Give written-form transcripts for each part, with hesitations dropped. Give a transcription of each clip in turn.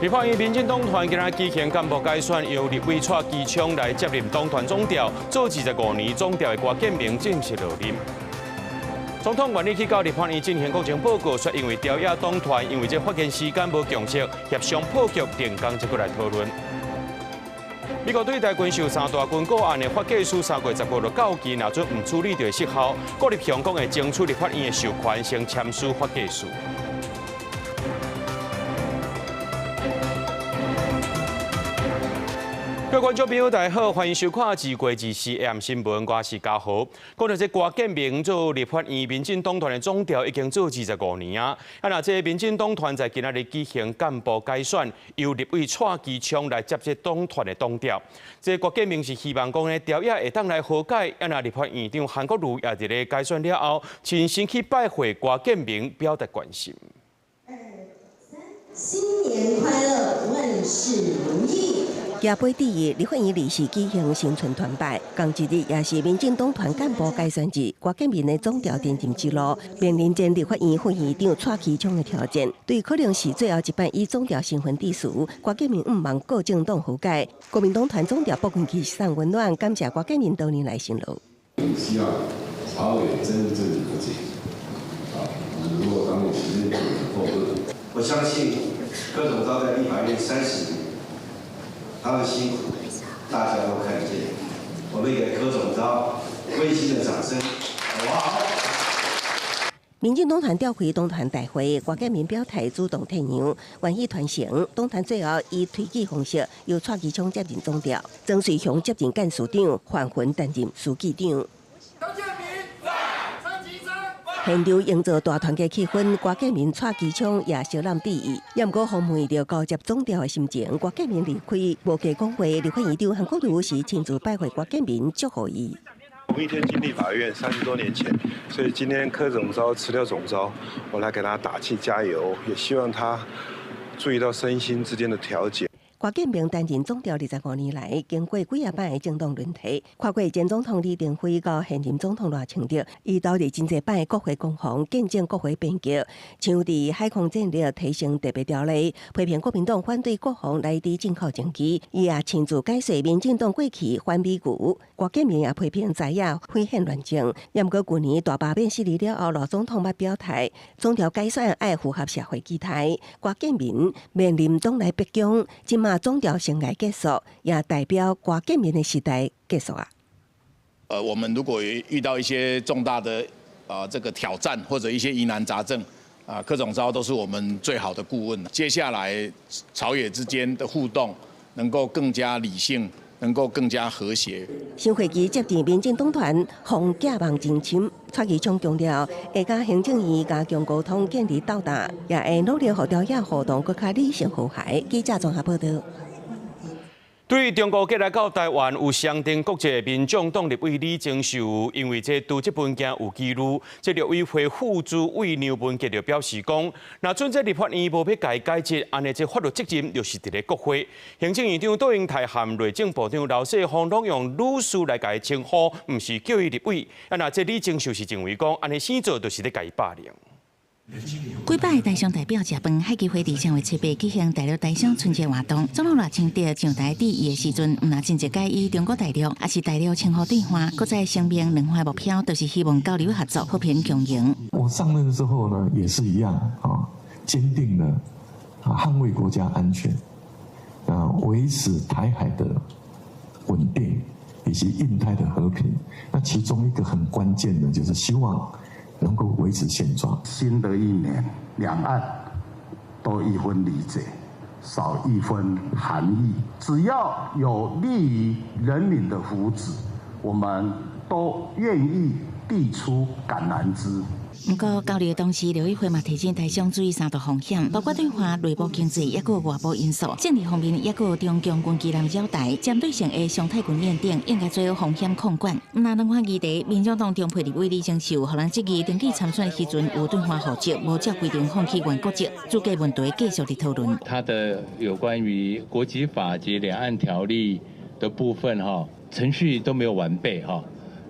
立法院民进党团今日举行干部改选，由立委蔡其昌来接任党团总调，做25年总调的郭建明正式落任。总统愿意去到立法院进行国情报告，说因为调野党团因为这发言时间无共识，协商破局，电工再过来讨论。美国对待军售三大军购案的法计署3月15日告期，若准唔处理就会失效，鼓励香港会争取立法院的授权，先签署法计署。各位观众朋友，大家好，欢迎收看2月24 AM 新闻，我是嘉豪。讲到这郭建明做立法院民进党团的总调，已经做25年啊。那这民进党团在今仔日举行干部改选，由立委蔡其昌来接这党团的党调。这郭建明是希望讲呢，调野会当来和解。那立法院长韩国瑜也伫咧改选了后，亲身去拜会郭建明，表达关心。2、3，新年快乐，万事如意。亚杯第一，立法院理事举行新春团拜，同一日也是民进党团干部改选日，郭建明的总调电竞之路，面临前立法院副院长蔡其昌的挑战。对可能是最后一班以总调身份抵数，郭建明唔忙各政党和解。国民党团总调박근기送温暖，感谢郭建明多年来辛劳。希望朝野真正和解。如果当我时间够多，我相信柯总召在立法院30年。他的辛苦，大家都看见。我们给柯总召温馨的掌声，好不好？民进党团召开党团大会，郭建明表态主动退让，愿意团成。党团最后以推举方式，由蔡其昌接任总调，曾水雄接任干事长，范云担任书记长。现场营造大团结气氛，郭建明、蔡其昌也小揽第一。也毋过，访问着交接总调的心情，郭建明离开无加讲话。立法院长韩国瑜是亲自拜会郭建明，祝贺伊。同一天进立法院30多年前，所以今天柯总召辞掉总召，我来给他打气加油，也希望他注意到身心之间的调节。郭建明担任总调25年来，经过几啊摆的政党轮替，跨过前总统李登辉到现任总统赖清德，伊都伫真侪摆国会攻防，见证国会变革，像伫海空战略提升特别条例，批评国民党反对国防来伫进口政机，伊也亲自解说民进党过去反美股。郭建明也批评在野危险乱政，也毋过去年大罢免失利了后，赖总统捌表态，总调改选爱符合社会期待。郭建明面临党内逼宫，今嘛总调生涯结束，也代表郭建明的时代结束啊。我们如果遇到一些重大的这个挑战或者一些疑难杂症柯总召都是我们最好的顾问。接下来朝野之间的互动能够更加理性，能够更加和谐。新会期接任民进党团，防假望真深。蔡其昌强调，会甲行政院加强沟通，建立斗大，也会努力让朝野互动更加理性和谐。记者综合报道。对于中国过来到台湾有相当国际民众党立委李正秀，因为这拄这份件有记录，这立委会副主委刘文杰就表示讲，若准这立法院无要改制，安尼这法律责任就是伫咧国会。行政院长杜英泰含内政部长刘世芳拢用律师来甲伊称呼，毋是叫伊立委。那这李正秀是认为讲，安尼生做就是咧甲伊霸凌。几摆台商代表食饭，海基会伫3月7日举行大陆台商春节活动。总统赖清德上台致意的时阵，毋若真正介意中国大陆，也是大陆称呼对话，搁再声明两岸目标都是希望交流合作、和平共赢。我上任之后呢，也是一样坚定的捍卫国家安全，维持台海的稳定以及印太的和平。那其中一个很关键的就是希望能够维持现状。新的一年，两岸多一分理解，少一分含义。只要有利于人民的福祉，我们都愿意递出橄榄枝。不过交流的同时，刘议会嘛提醒台商注意3大风险，包括对华内部经济，也有外部因素。政治方面，也有中共军机来扰台，针对性的常态军演等，应该做好风险控管。那两款议题，民众党中配立委李正秀，互人质疑登记参选的时阵有对华户籍，无照规定放弃原国籍，诸多问题继续的讨论。他的有关于国籍法及两岸条例的部分程序都没有完备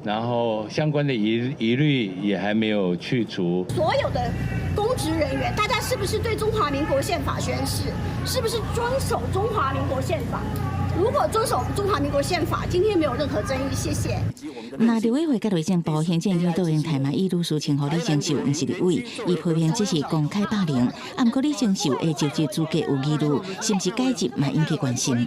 然后相关的疑虑也还没有去除。所有的工职人员，大家是不是对中华民国宪法宣誓？是不是遵守中华民国宪法？如果遵守中华民国宪法，今天没有任何争议。谢谢。那立委会甲内政部行政院导员台马伊律师称呼李承秀不是立委，伊批评只是公开霸凌。啊，不过李承秀的就职资格有疑虑，是不是改职嘛引起关心。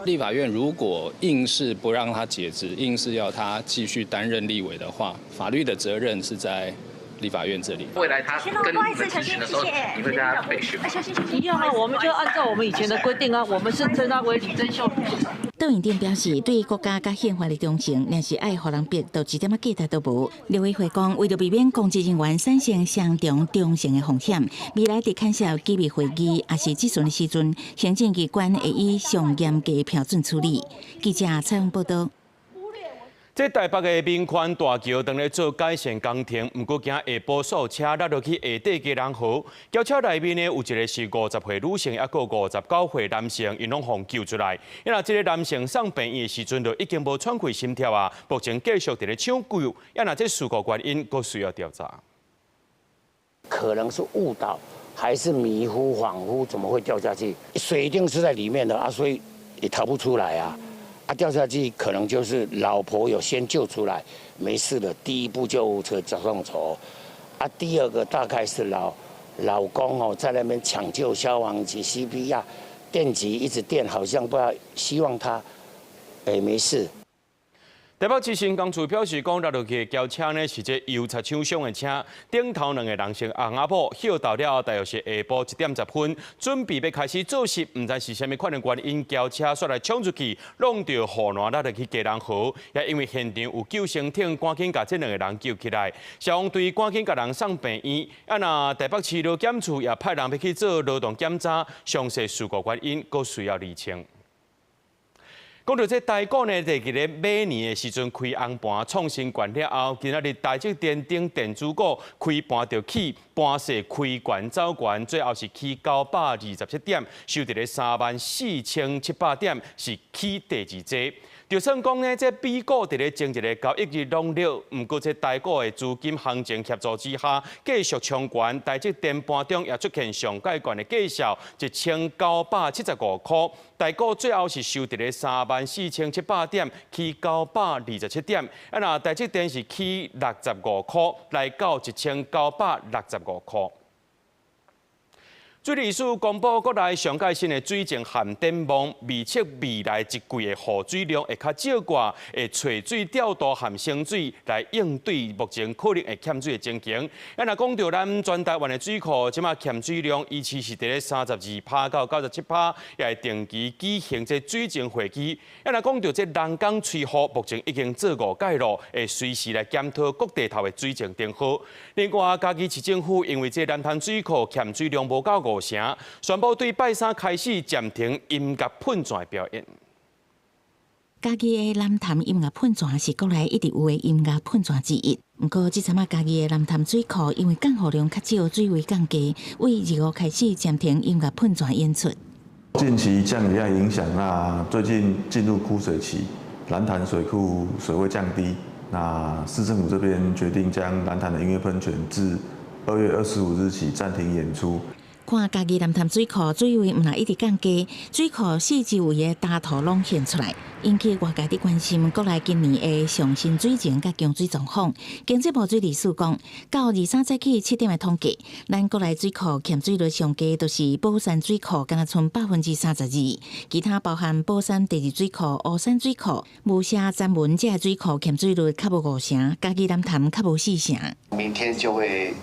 立法院如果硬是不让他解职，硬是要他继续担任立委的话，法律的责任是在立法院这里。未来他跟你们咨询的时候，你会跟他备询吗？一样啊，我们就按照我们以前的规定啊，我们是称他为李贞秀。窦永定表示，对国家甲宪法的忠诚，若是爱互人逼，都一点仔价值都无。立委会讲，为了避免公职人员产生相同忠诚的风险，未来伫牵涉机密会议，也是质询的时阵，行政机关会以上严格的标准处理。记者采访报道。这台北的民权大桥当咧做改善工程，不过惊下晡所有车落去下底基隆河。轿车内面呢有一个是50岁女性，还有59岁男性，因拢互救出来。因为这个男性送病院的时阵就已经无喘气心跳啊，目前继续伫咧抢救。因为这事故原因佫需要调查。可能是误导，还是迷糊恍惚？怎么会掉下去？水一定是在里面的啊，所以也逃不出来啊。掉下去可能就是老婆有先救出来，没事了。第一部救护车找上头，第二个大概是老公在那边抢救消防局 CPR， 电击一直电，好像不知道希望他没事。台北市新公处表示，讲落落去的轿车呢是这油擦厂商的车，顶头两个人是红阿婆，歇到了后大约是下晡1点10分，准备要开始做事，唔知是虾米款的原因，轿车煞来冲出去，弄到河南落落去基隆河，也因为现场有救生艇，赶紧把这两个人救起来。消防队赶紧把人送病院，那台北市劳检处也派人要去做劳动检查，详细事故原因佫需要厘清。讲到这台股呢，伫个马年的时阵开红盘创新高了后，今仔日台积电等电子股开盘就起，盘势开悬走悬，最后是起927点，收伫咧34700点，是起第二济。就算讲呢，这美股伫咧前一个交易日拢了，不过这台股的资金行情协助之下，继续冲悬，台积电盘中也出现上界悬的绩效，1975块。台股最后是收伫咧34700点，起927点。那台积电是起65块，来到1965块。水利署公布国内上届新的水情涵展望，预测未来一季的雨水量会较少寡，会蓄水调度和升水来应对目前可能会欠水的情形。若讲到咱全台湾的水库，即马欠水量依次是伫咧32%到97%，也会定期举行这水情会议。若讲到这人工吹雨，目前已经做5届了，会随时来检讨各地头的水情定好。另外，嘉义市政府因为这南潭水库欠水量无够5成，宣布对拜三开始暂停音乐喷泉表演。嘉义的南潭音乐喷泉是国内一直有的音乐喷泉之一。不过，这阵嘉义的南潭水库因为降雨量较少，水位降低，为2号开始暂停音乐喷泉演出。近期降雨量影响，那最近进入枯水期，南潭水库水位降低，那市政府这边决定将南潭的音乐喷泉自2月25日起暂停演出。看嘉义南潭水库水位唔但一直降低，水库四周围的大土拢现出来，引起外界的关心。国内今年的上新水情甲供水状况，经济部水利署讲，到23节起7点的统计，咱国内水库欠水率上低，就是宝山水库，敢若剩32%，其他包含宝山第二水库、乌山水库、雾社、詹文这水库欠水率较无5成，嘉义南潭较无4成。明天就会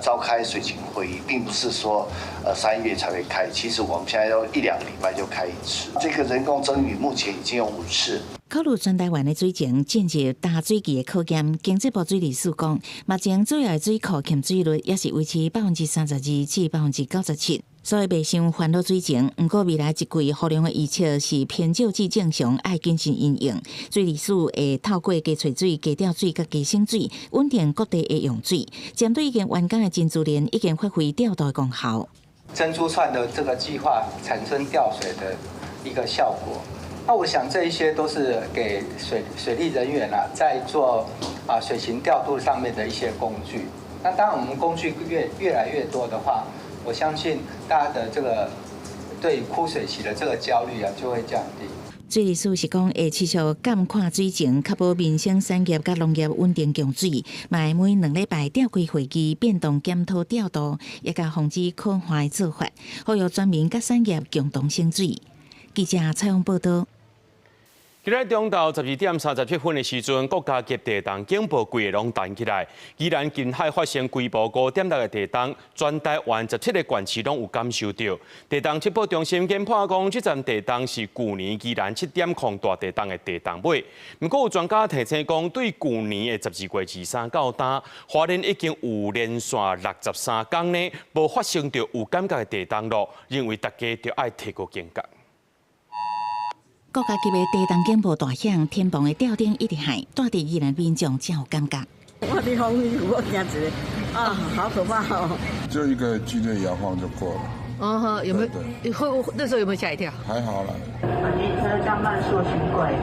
召开水情会议，并不是说3月才会开，其实我们现在要1-2个礼拜就开一次。这个人工增雨目前已经有5次。考虑全台湾的水情，进入大水期的考验。经济部水利署讲，目前主要的水库欠水率也是维持32%至97%。所以袂伤烦恼水情，不过未来一季雨量的预测是偏少至正常，爱谨慎因应。水利署会透过加储水、加调水、甲加升水，稳定各地的用水。针对已经完工的金珠莲，已经发挥调度的功效。珍珠串的这个计划产生调水的一个效果。那我想这一些都是给水利人员在做水情调度上面的一些工具。那当然，我们工具越来越多的话，我相信大家的这个对枯水期的这个焦虑啊就会降低。水利署是讲会持续监看水情，确保民生产业甲农业稳定供水，嘛会每2礼拜召开会议，变动检讨调度，也甲防止可坏做法，呼吁全民甲产业共同省水。记者采访报道。今日中昼12点37分的时阵，国家级地震警报规个拢弹起来。宜兰近海发生规模5.6个地震，全台湾17个县市拢有感受到。地震测报中心研判讲，这站地震是去年宜兰7.0大地震的地震尾。不过有专家提醒讲，对去年的12月23到今，花莲已经有连续63天呢，无发生到有感觉的地震咯，认为大家就要提高警觉。国家级的地震警报大响，天棚的吊顶一直响，带伫宜兰民众真有感觉。我的风雨我惊一个啊，好可怕哦！就一个剧烈摇晃就过了。哦，有没有会那时候有没有吓一跳？还好啦。车将慢速行轨。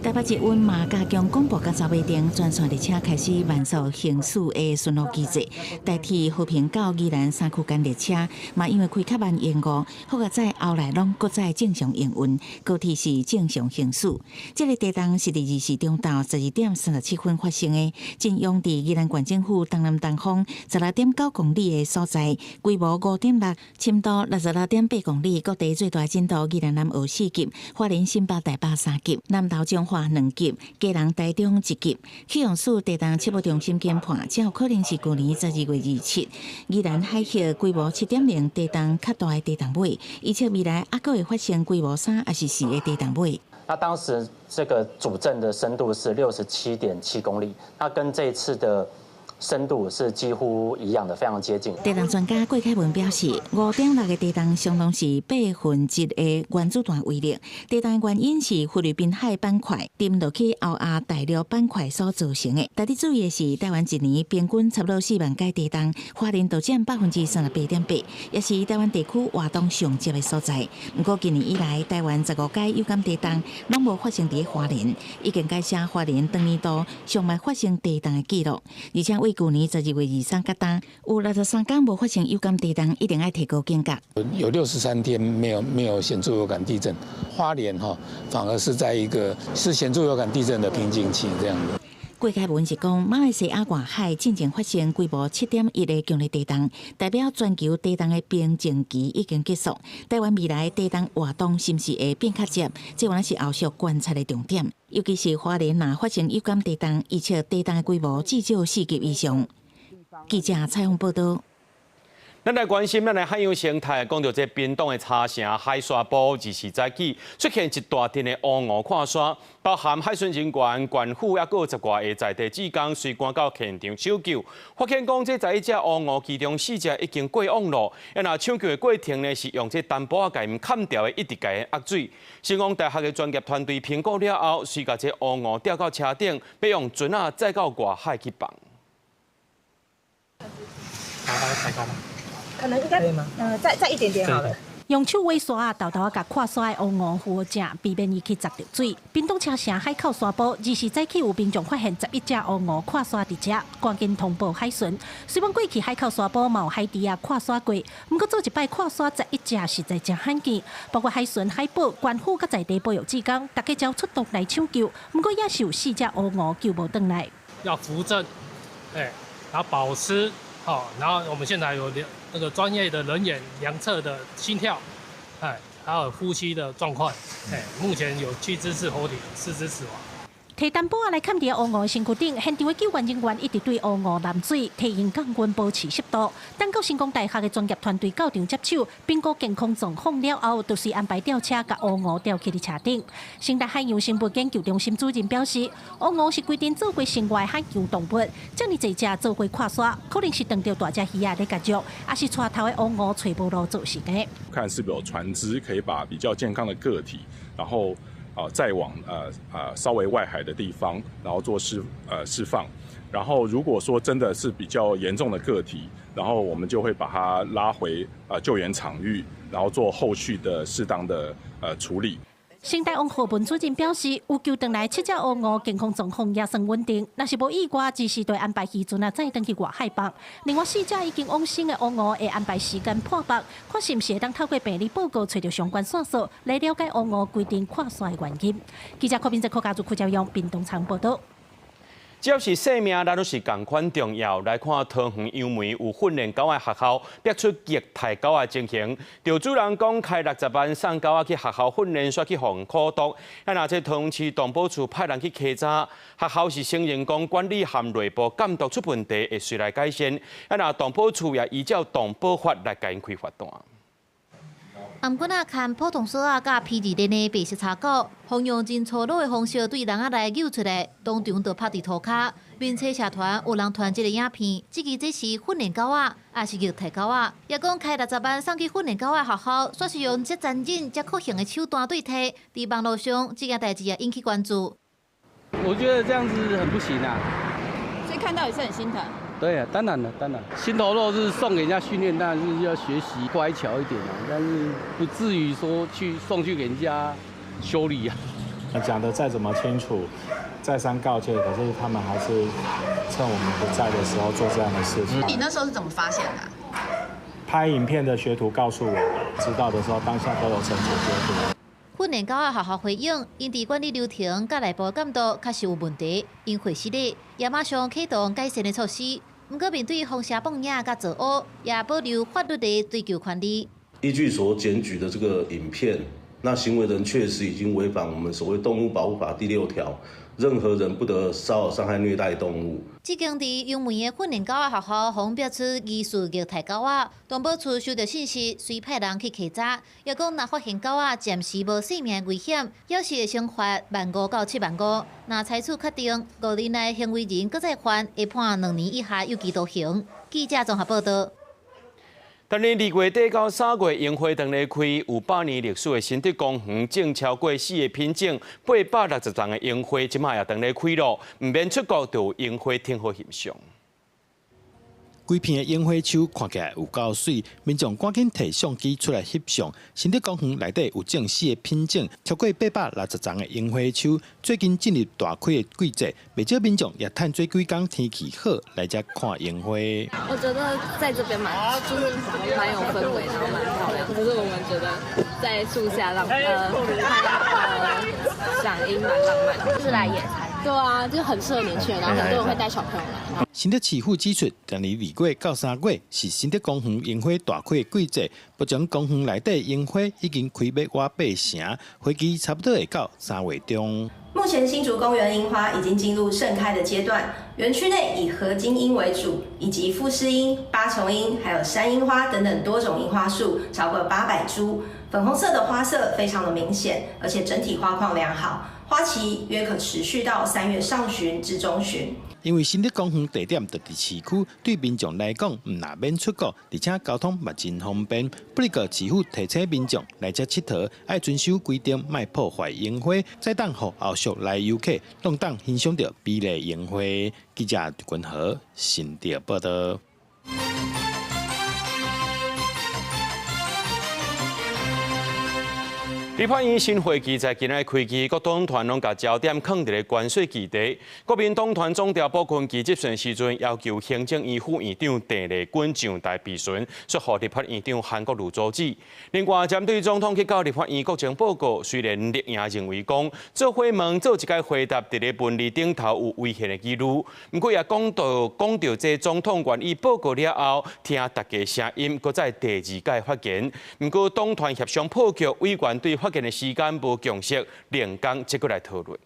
台北捷运嘛加强广播甲收尾灯，专线列车开始慢速行驶的巡逻机制，代替和平到宜兰3区间列车，嘛因为开较慢延误，好个在后来拢搁再正常营运，高铁是正常行驶。这个地震是伫24中昼12点37分发生的，震央伫宜兰县政府东南东方16.9公里的所在，规模5.6，深度66.8公里，各地最大震度宜兰南澳4级，花莲新北台北3级，南投彰化2级，嘉南台中1级。气象署地震测报中心研判，较有可能是去年12月27，宜兰海峡规模7.0地震较大的地震尾，预测未来还佫会发生规模3还是4的地震尾。那当时这个主震的深度是67.7公里，那跟这一次的深度是几乎一样的，非常接近。地震专家郭凯文表示，5.6个地震相当是1/8的原子弹威力。地震的原因是菲律宾海板块沉落去后亚大陆板块所造成的。特别注意的是，台湾一年平均差不多4万届地震，花莲就占38.8%，也是台湾地区活动上接的所在。不过今年以来，台湾15届有感地震拢无发生伫花莲，已经改写花莲当年度上万发生地震的记录，而且为去年12月23到今，有63天无发生有感地震，一定要提高警觉。有63天没有显著有感地震，花莲反而是在一个是显著有感地震的瓶颈期这样的。郭凯文是讲，马来西亚外海进前发生规模7.1的强烈地震，代表全球地震的冰静期已经结束。台湾未来地震活动是不是会变较接？这原来是后续观察的重点。尤其是花莲若发生有感地震，预测地震的规模至少4级以上。记者采访报道。咱来关心咱的海洋生态，讲到这冰冻的茶城海沙堡，24早起出现一大阵的乌鹅看沙，包含海巡人员、官府，也有10外个在地职工，随赶到现场搜救。发现讲这11只乌鹅，其中4只已经过网络，那抢救的过程呢是用这单薄仔甲砍掉的，一直甲压水。成功大学的专业团队评估了后，随甲这乌鹅吊到车顶，要用船仔载到外海去放。太高吗？可能应该再一点点好了。用手挖沙啊，豆豆甲看沙的乌鹅活正，避免伊去砸着水。屏东车城海口沙堡24早起有民众发现11只乌鹅看沙伫遮，赶紧通报海巡。虽然过去海口沙堡嘛有海猪啊看沙过，不过做一摆看沙11只实在真罕见。包括海巡、海保、官府甲在地保育职工，大家才出动来抢救。不过也是有4只乌鹅救无回来。要扶正，然后保湿。好，然后我们现在有那个专业的人员量测的心跳，还有呼吸的状况，目前有7只是活体，4只死亡。摕单薄来砍伫乌鹅身躯顶，现场的救援人员一直对乌鹅淋水，提醒降温保持湿度。等到成功大学的专业团队到场接手，评估健康状况了后，就是安排吊车甲乌鹅吊起伫车顶。成大海洋生物研究中心主任表示，乌鹅是规定做过生活海洋动物，这么侪只做过跨沙，可能是等到大只鱼仔咧夹肉，还是带头的乌鹅找无路造成的。看是否有船只可以把比较健康的个体，然后再往稍微外海的地方，然后做释放。然后如果说真的是比较严重的个体，然后我们就会把它拉回救援场域，然后做后续的适当的处理。新台湾河本主任表示，有救回来7只乌鹅健康状况也算稳定，若是无意外，只是对安排时阵再登去外海放。另外4只已经往生的乌鹅会安排时间破腹，看是毋是会当透过病理报告找到相关线索，来了解乌鹅规定跨线的原因。记者柯秉哲、柯家族、柯兆阳、屏东场报道。只要是生命，咱都是同款重要。来看桃园杨梅有训练狗的学校，逼出虐待狗的情形。就主人讲开60万送狗仔去学校训练，煞去防苦毒。啊，那这桃园市动保处派人去稽查，学校是承认讲管理含内部监督出问题，会随来改善。啊，那动保处也依照动保法来甲因开罚单。颔棍仔牵普通锁仔甲皮质链的白色叉狗，方用真粗鲁的方式对人仔来揪出来，当场就拍伫涂骹，并且社团有人传这个影片，质疑这是训练狗仔，也是虐待狗仔。也讲开60万送去训练狗仔学校，煞是用这残忍、这酷刑的手段对待。伫网络上，这件代志也引起关注。我觉得这样子很不行啊，所以看到也是很心疼。对啊，当然了，当然，心头肉是送给人家训练，当然是要学习乖巧一点啊，但是不至于说送去给人家修理啊。讲的再怎么清楚，再三告诫，可是他们还是趁我们不在的时候做这样的事情。你那时候是怎么发现的？拍影片的学徒告诉我，知道的时候当下都有惩处学徒。训练狗仔学校回应，因伫管理流程甲内部监督确实有问题，因会失礼，也马上启动改善的措施。不过，面对放射放野甲作恶，也保留法律的追究权利。依据所检举的这个影片，那行为人确实已经违反我们所谓《动物保护法》第6条，任何人不得骚扰、伤害、虐待动物。至今伫杨梅的训练狗仔学校，方标出疑似虐待狗仔，动保处收到信息，随派人去稽查，也讲若发现狗仔暂时无性命危险，要是会惩罚15000到75000。若裁处确定5年内行为人搁再犯，会判2年以下有期徒刑。记者综合报道。今年2月底到3月，樱花堂咧开有100年历史的新德公园，种超过4个品种，860丛的樱花，即马也堂咧开咯，唔免出国就有樱花挺好欣赏。规片的樱花树看起来有够水，民众赶紧摕相机出来翕相。新德公园内底有种4个品种，超过860丛的樱花树，最近进入大开的季节，不少民众也趁做几天天气好来这看樱花。我觉得在这边就是蛮有氛围，然后蛮漂亮。可是我们觉得在树下看赏樱蛮浪漫的，就是来野餐。对啊，就很适合年轻人，然后很多人会带小朋友来。新德市府指出，今年2月到3月是新德公园樱花大开的季节，目前公园内底樱花已经开要挖8成，花期差不多会到3月中。目前新竹公园樱花已经进入盛开的阶段，园区内以合金樱为主，以及富士樱、八重樱，还有山樱花等等多种樱花树，超过800株。粉红色的花色非常的明显，而且整体花况良好，花期约可持续到3月上旬至中旬。因为新德公园地点就伫市区，对民众来讲唔难免出国，而且交通嘛真方便。不过市府提醒民众来这佚佗，要遵守规定，莫破坏樱花，再等互后续来游客拢当欣赏到美丽樱花。记者君和新德报道。立法院新会期在今日开机，各党团拢把焦点放伫咧关税议题。国民党团总调保群期接选时阵，要求行政院副院长郑丽君上台备询，说互立法院长韩国瑜阻止。另外，针对总统去到立法院国情报告，虽然立院认为讲做回问做一个回答伫咧文字顶头有危险的记录，不过也讲到这总统愿意报告了后，听大家声音，搁再第2届发言。不过党团协商破局，委员对发言的时间无共识，连工接过来讨论。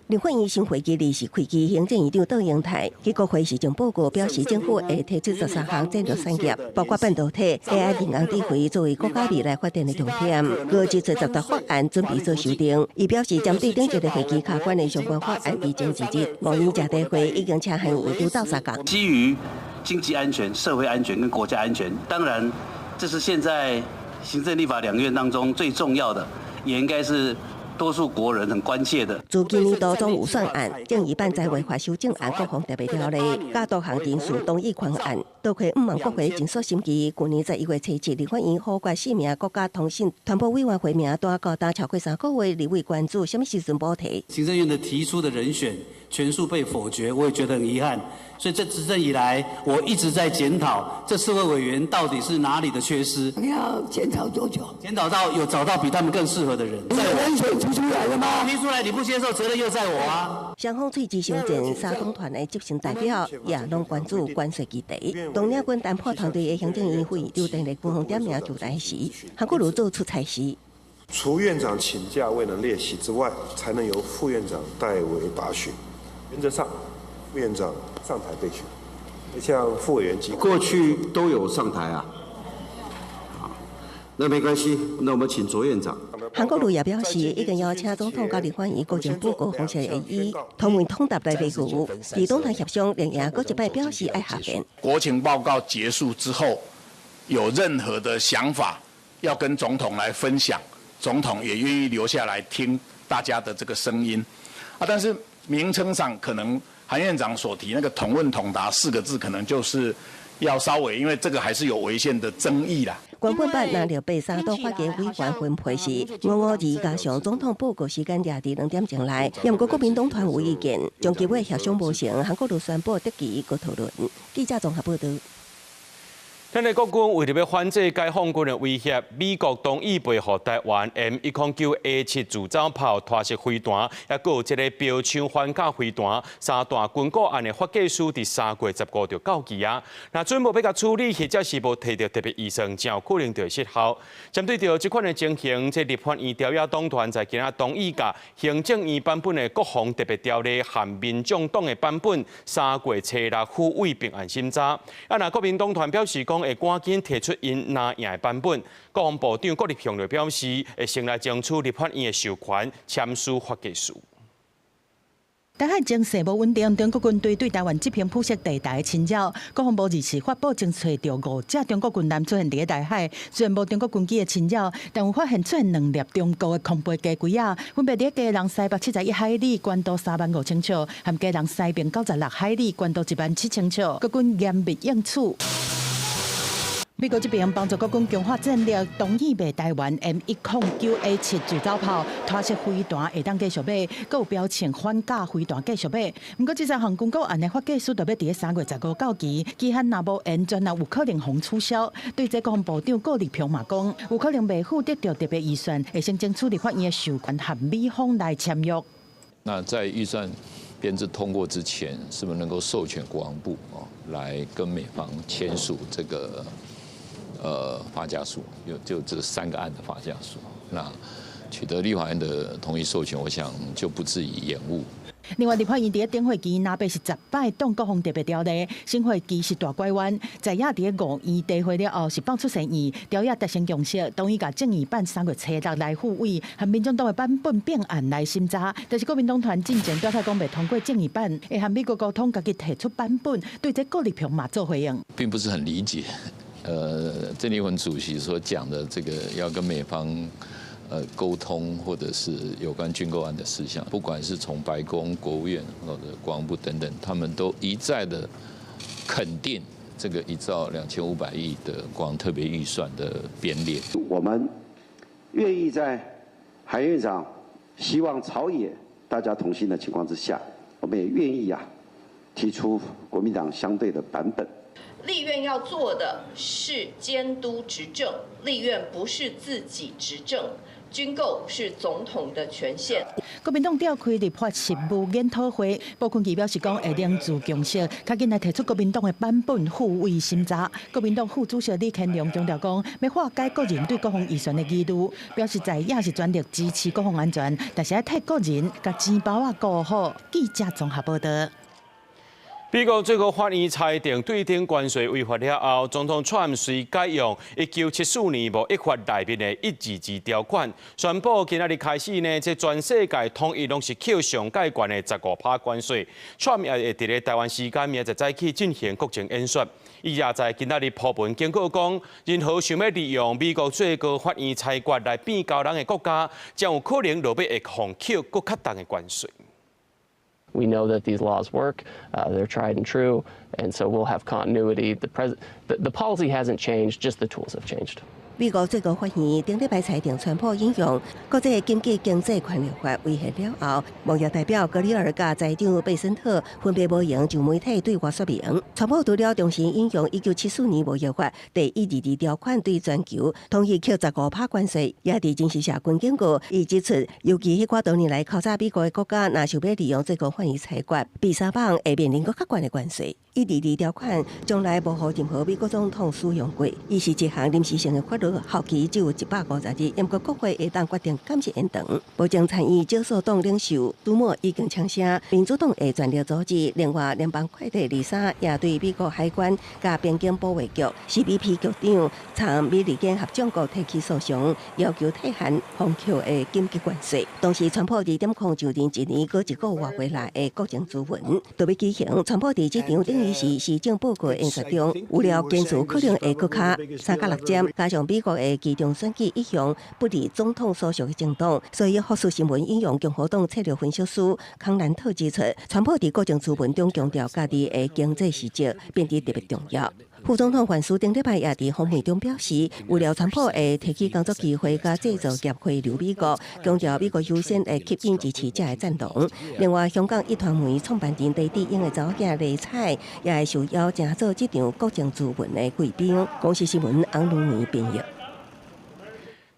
立法院新会期临时开机，行政院长邓英台喺国会时政报告表示，政府会提出13项战略产业，包括半导体、AI、人工智慧作为国家未来发展的重点。各级30条法案准备做修订。伊表示，针对顶一个会期卡关的相关法案，已经集结。5年假大会已经请韩院长到3港。基于经济安全、社会安全跟国家安全，当然这是现在行政立法2院当中最重要的，也应该是多数国人很关切的。自今年度总预算案、正议办财违法修正案各项特别条例、加多项人事动议款案，多亏5万国会尽速审议。去年11月7日，立法院呼决4名国家通信传播委员会名单高达超过3个月，立委关注什么时阵补提？行政院的提出的人选全数被否决，我也觉得很遗憾。所以这执政以来，我一直在检讨这4位委员到底是哪里的缺失。你要检讨多久？检讨到有找到比他们更适合的人。人选提出来了吗？提出来你不接受，责任又在我啊。双方喙齿相见，三党团的执行代表也拢关注关税议题。东领军谈判团队的行政院会刘定立分点名就来时，韩国瑜做出采时。除院长请假未能列席之外，才能由副院长代为答询。原则上，副院长上台备询，向副委员及过去都有上台啊。那没关系，那我们请卓院长。韩国瑜也表示，已经邀请总统甲立法院各种报告方式会议，同为通达来维护。伫党团协商，另也各一摆表示爱下言。国情报告结束之后，有任何的想法要跟总统来分享，总统也愿意留下来听大家的这个声音啊。但是名称上可能韩院长所提那个同问同答4个字，可能就是要稍微，因为这个还是有违宪的争议啦。原本办拿到被三党法院委员分配时，552加上总统报告时间抓伫2点钟内，也毋过国民党团有意见，将结尾协商无成，韩国瑜宣布得期搁讨论。记者综合报道。咱的国军为了要反制解放军的威胁，美国同意配合台湾 M109A7 自走炮拖式飞弹，也有一个标枪反甲飞弹3段军购案的法计师，伫3月15就告期啊。那准备要甲处理，或者是无摕到特别预算，真有可能就失效。针对到这款的情形，这立法院调野党团在今仔同意甲行政院版本的国防特别条例和民众党的版本3月7日复委并案审查。啊，那国民党团表示讲。会赶紧提出因拿赢的版本。国防部长郭立雄就表示，会先来争取立法院的授权签署法计书。台海情势无稳定，中国军队对台湾这片铺设地带的侵扰，国防部2次发布侦查到5架中国军舰出现伫台海，虽然无中国军机的侵扰，但有发现出现2粒中国的空飞机轨啊，分别伫嘉南西北71海里，关度35000尺，和嘉南西边96海里，关度17000尺，国军严密应处。美国这边帮助国军强化战力，同意卖台湾 M109A7 自走炮拖式飞弹会当继续买，阁有标称反甲飞弹继续买。不过这3项军购案的法计师特别伫3月15到期，期限若无延全，有可能互取消。对这国防部长郭立雄嘛讲，有可能未付得到特别预算，会先争取立法院的授权和美方来签约。那在预算编制通过之前，是不是能够授权国防部来跟美方签署这个？发价书就这3个案的发价书，那取得立法院的同意授权，我想就不至于延误。另外，立法院伫顶会期若被是10摆动国防特别条例，新会期是大拐弯，在野伫5院地会了后是放出善意，条约达成共识，同意甲正义办3月7日来复委，和民众党的版本并案来审查。但是国民党团进前表态讲未通过正义办，会和美国沟通，家己提出版本，对这郭立雄嘛做回应，并不是很理解。郑丽文主席所讲的这个要跟美方沟通，或者是有关军购案的事项，不管是从白宫、国务院或者国防部等等，他们都一再的肯定这个1兆2500亿的国防特别预算的编列。我们愿意在韩院长希望朝野大家同心的情况之下，我们也愿意提出国民党相对的版本。立院要做的是监督执政，立院不是自己执政，军购是总统的权限。国民党召开立法实务研讨会，部分期表示讲会凝聚共识，较紧来提出国民党的版本复委审查。国民党副主席李乾隆强调讲，要化解个人对国防预算的疑虑，表示在也是全力支持国防安全，但是要替个人甲钱包顾好。记者综合报道。美国最高法院裁定对顶关税违法了后，总统川随改用1974年无一法内面的122条款，宣布今仔日开始呢，这全世界统一拢是扣上界悬的15%关税。川也会伫咧台湾时间明仔早起进行国情演说。伊也在今仔日铺文警告讲，任何想要利用美国最高法院裁决来变交人的国家，将有可能落尾会互扣更较重的关税。We know that these laws work, they're tried and true, and so we'll have continuity. The policy hasn't changed, just the tools have changed. 美国最高法院顶礼拜裁定，川普引用国际经济权利法威胁了后，盟友代表格里尔甲财长贝森特分别无用就媒体对外说明，川普除了同时引用1974年贸易法第122条款对全球统一扣15%关税，也伫真实社群警告，伊指出，尤其迄寡多年来考察美国的国家，若想要利用最高法院裁决，被三棒会面临较悬的关税。122条款将来无互任何美国总统使用过，伊是一项临时性的法律。效期只有150日，因国国会会当决定敢是延长。无将参议少数党领袖杜莫已经呛声，民主党会全力阻止。另外，联邦快递23也对美国海关甲边境保卫局 CBP 局长参美利坚合众国提起诉讼，要求退还封扣的紧急关税。同时，川普2.0就任1年过1个月回来的国情咨文，都要举行。川普伫这场等于是施政报告演说中，为了坚持可能会搁卡3到6针，加上美国的其中选举一向不利总统所属的政党，所以福斯新闻引用共和党策略分析师康兰特指出，川普伫国情咨文中强调家己的经济实质变得特别重要。副总统范斯顶礼拜也伫访问中表示，为了川普会提起工作机会甲制造业回流美国，强调美国优先会吸引支持者的赞同。另外，香港一传媒创办人李志英的查某囝李彩也会受邀正做这场国情咨文的贵宾。公司新闻洪如梅编译。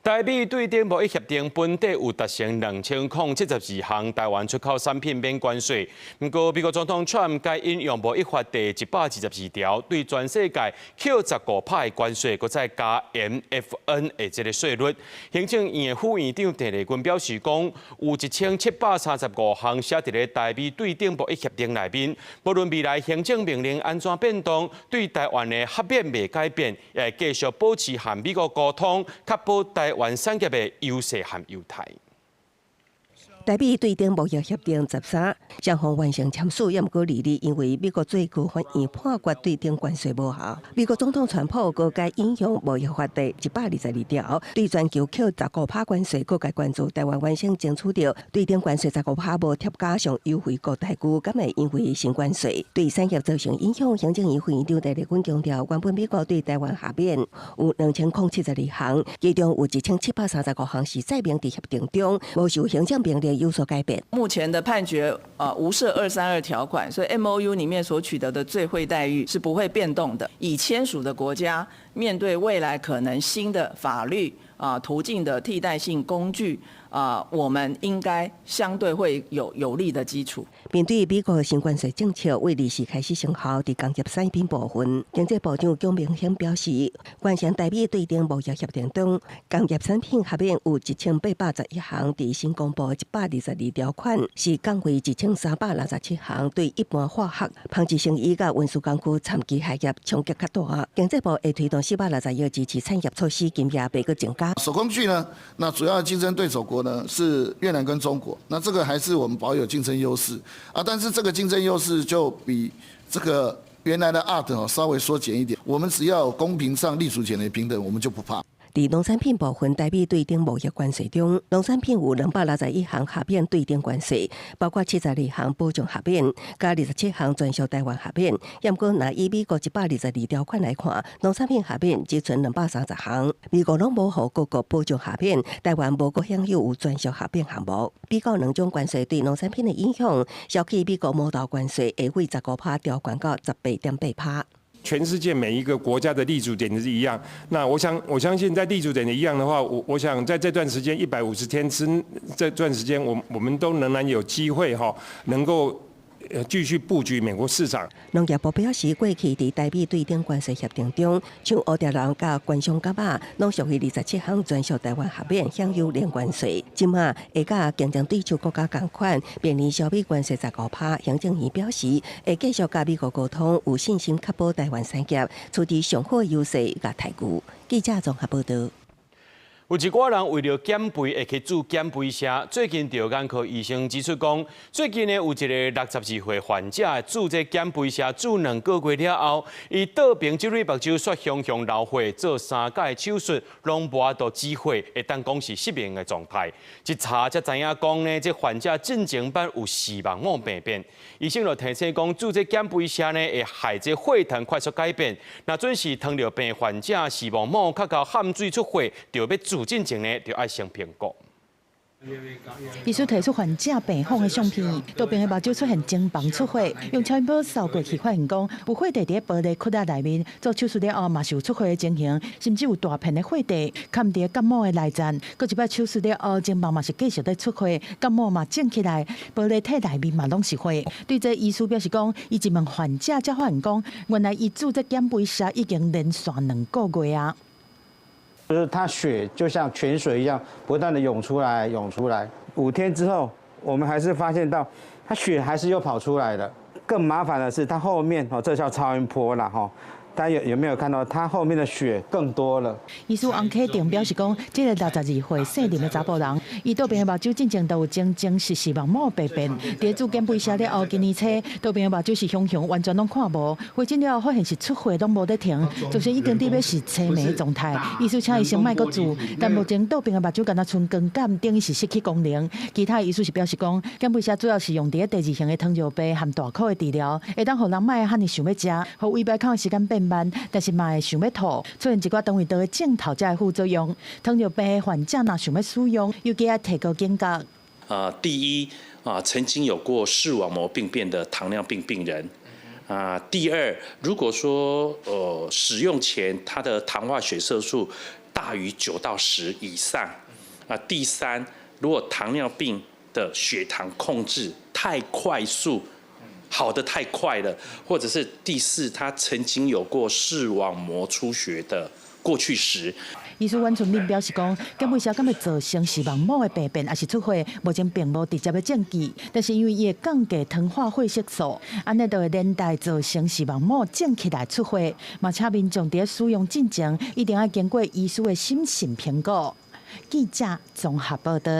台美对顶贸易协定本地有达成2072项台湾出口产品免关税。不过，美国总统川该引用贸易法第122条，对全世界扣15%的关税，搁再加 MFN 的这个税率。行政院的副院长陈丽君表示讲，有1735项写伫咧台美对顶贸易协定内面，无论未来行政命令安怎变动，对台湾的合面未改变，也继续保持和美国沟通，确保台湾产业的优势和优态。台美对顶贸易协定13双方完成签署，也毋过离离，因为美国最高法院判决对顶关税无效。美国总统川普搁该引用贸易法第122条，对全球扣15%关税，搁该关注台湾完成争取到对顶关税15%无贴加上优惠国台股，敢会因为新关税对产业造成影响。行政院副院长陈丽君强调，原本美国对台湾下面有2072项，其中有1735项是载明伫协定中，无受行政命令有所改变。目前的判决无涉232条款，所以 MOU 里面所取得的最惠待遇是不会变动的。已签署的国家面对未来可能新的法律途径的替代性工具我们应该相对会有利的基础。面对美国新关税政策为利时开始生效，伫工业产品部分，经济部长姜明显表示，完成台美对顶贸易协定中，工业产品下面有1811项伫新公布122条款，是降为1367项，对一般化学、纺织生意甲运输工具参机行业冲击较大。经济部会推动460亿支持产业措施，今夜被个增加。手工具呢，那主要的竞争对手国呢是越南跟中国，那这个还是我们保有竞争优势但是这个竞争优势就比这个原来的 ART 稍微缩减一点，我们只要有公平上隶属权的平等，我们就不怕。伫农产品部分，台美对顶贸易关税中，农产品有261项下免对顶关税，包括72项保障下免，加27项专属台湾下免。不过，若以美国122条款来看，农产品下免只存230项，美国拢无互各国保障下免，台湾无个享有专属下免项目。比较两种关税对农产品的影响，小起美国某道关税会为15%调降到18.8%。全世界每一个国家的立足点是一样。那我相信在立足点的一样的话，我想在这段时间150天这段时间，我们都仍然有机会能够继续布局美国市场。农业部表示，过去伫台美对等关系协定中，像乌条人甲官商甲肉，拢属于27项专属台湾合约享有零关税。即马会甲竞争对手国家同款，便利消费关税15%。行政院表示，会继续甲美国沟通，有信心确保台湾产业处于上好优势甲台股。记者综合报道。有一寡人为了减肥，会去做减肥车。最近，着眼科医生指出讲，最近呢有一个62岁患者做这减肥车做2个月了后，伊倒边脊椎目睭血熊熊流血，做3届手术，拢无到机会，会当讲是失明的状态。一查才知影讲呢，这患者进前班有视网膜病变。医生就提醒讲，做这减肥车呢会害这血糖快速改变。若准是糖尿病患者视网膜较到汗水出血，就要自进前呢，就要先评估。医师提出患者病房的相片，倒边的目睭出现晶房出血，用超音波扫过去，发现讲有血块伫玻璃壳仔内面。做手术了后，嘛是有出血的情形，甚至有大片的血块嵌伫感冒的内层。搁一摆手术了后，晶房嘛是继续在出血，感冒嘛肿起来，玻璃体内面嘛拢是血。对这医师表示讲，伊一问患者才发现讲，原来伊做这减肥车已经连续2个月啊。就是他血就像泉水一样，不断的涌出来。5天之后，我们还是发现到他血还是又跑出来了。更麻烦的是，他后面这叫超音波啦大家有没有看到他后面的血更多了？医师王启定表示讲，这个62岁姓林的查甫人，伊倒边的目睭进前都有精是视网膜病变。伫做减肥车了后，今年初倒边的目睭是熊熊完全拢看无，回诊了后发现是出血拢无得停，就是已经伫要是青霉的状态。医师请医生莫阁做，但目前倒边的目睭敢若剩光感，等于是失去功能。其他医师是表示讲，减肥车主要是用伫第2型的糖尿病和大口的治疗，会当互人莫遐尼想要食，互胃排空的时间变慢，但是嘛会想要吐，出现一寡肠胃道的镜头才会副作用。糖尿病患者若想要使用，尤其要提高警觉。第一曾经有过视网膜病变的糖尿病病人。第二，如果说使用前他的糖化血色素大于9到10以上。第三，如果糖尿病的血糖控制太快速。好的太快了，或者是第4，他曾经有过视网膜出血的过去时。医师阮春敏表示讲，减肥车敢会造成视网膜的病变，还是出血，目前并无直接的证据。但是因为伊会降低糖化血色素，安尼就会连带造成视网膜肿起来出血。嘛，请民众伫使用进前一定要经过医师的审慎评估。记者综合报道。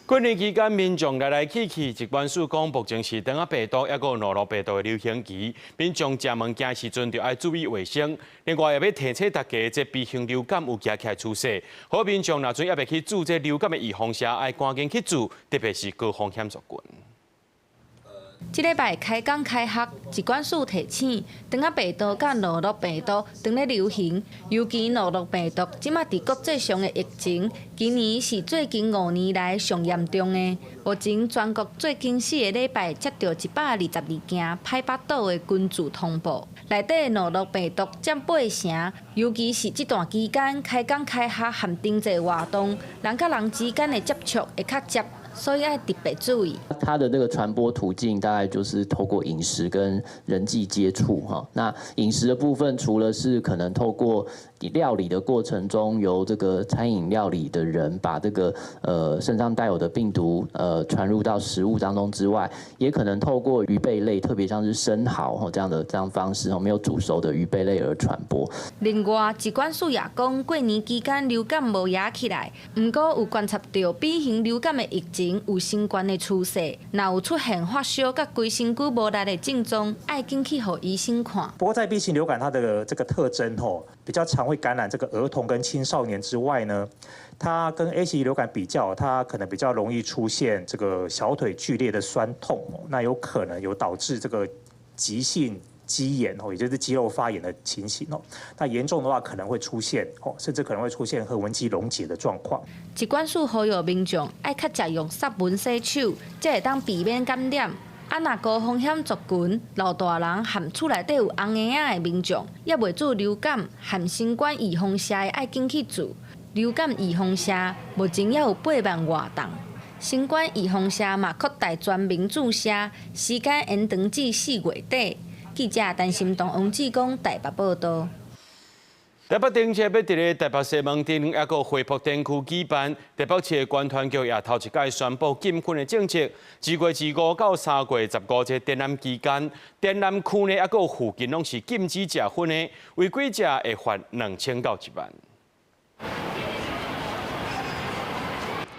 过年期间，民众来去，疾管署讲目前是肠仔病毒抑个诺如病毒的流行期，民众食物件时阵就要注意卫生。另外，也要提醒大家，这 B 型流感有加起来趋势，好民众若阵也要去注这流感的预防针，要赶紧去注，特别是高风险族群。这礼拜开工开学，疾管署提醒，肠仔病毒甲诺如病毒正咧流行，尤其诺如病毒即马伫国际上的疫情，今年是最近5年来上严重的。目前全国最近4个礼拜接到122件歹巴倒的群聚通报，内底诺如病毒占8成，尤其是这段期间开工开学含经济活动，人甲人之间的接触会较接。所以要特别注意，它的这个传播途径大概就是透过饮食跟人际接触哈。那饮食的部分，除了是可能透过料理的过程中，由这个餐饮料理的人把这个身上带有的病毒传入到食物当中之外，也可能透过鱼贝类，特别像是生蚝这样方式没有煮熟的鱼贝类而传播。另外，疾管署也讲，过年期间流感无压起来，不过有观察到 B 型流感的疫情有升悬的趋势。若有出现发烧甲规身躯无力的症状，要紧去予医生看。不过在 B 型流感它的这个特征比较常会感染这个儿童跟青少年之外呢，它跟 A 型流感比较，它可能比较容易出现这个小腿剧烈的酸痛，那有可能有导致这个急性肌炎也就是肌肉发炎的情形那严重的话可能会出现甚至可能会出现核纹肌溶解的状况。疾管署呼吁民众爱较常用杀蚊洗手，才会当避免感染。若高风险族群、老大人含厝内底有红婴仔的民众，也未做流感含新冠预防针的，爱紧去做。流感预防针目前也有8万外档。新冠预防社嘛扩大全民注射，时间延长至4月底。记者陈心东、王志光台北报道。台北电车要伫咧台北西门町还个回复电区举办，台北市管团局也头一届宣布禁喷的政策。2月25到3月15这展览期间，展览区内还个附近拢是禁止食薰的，违规者会罚2000到1万。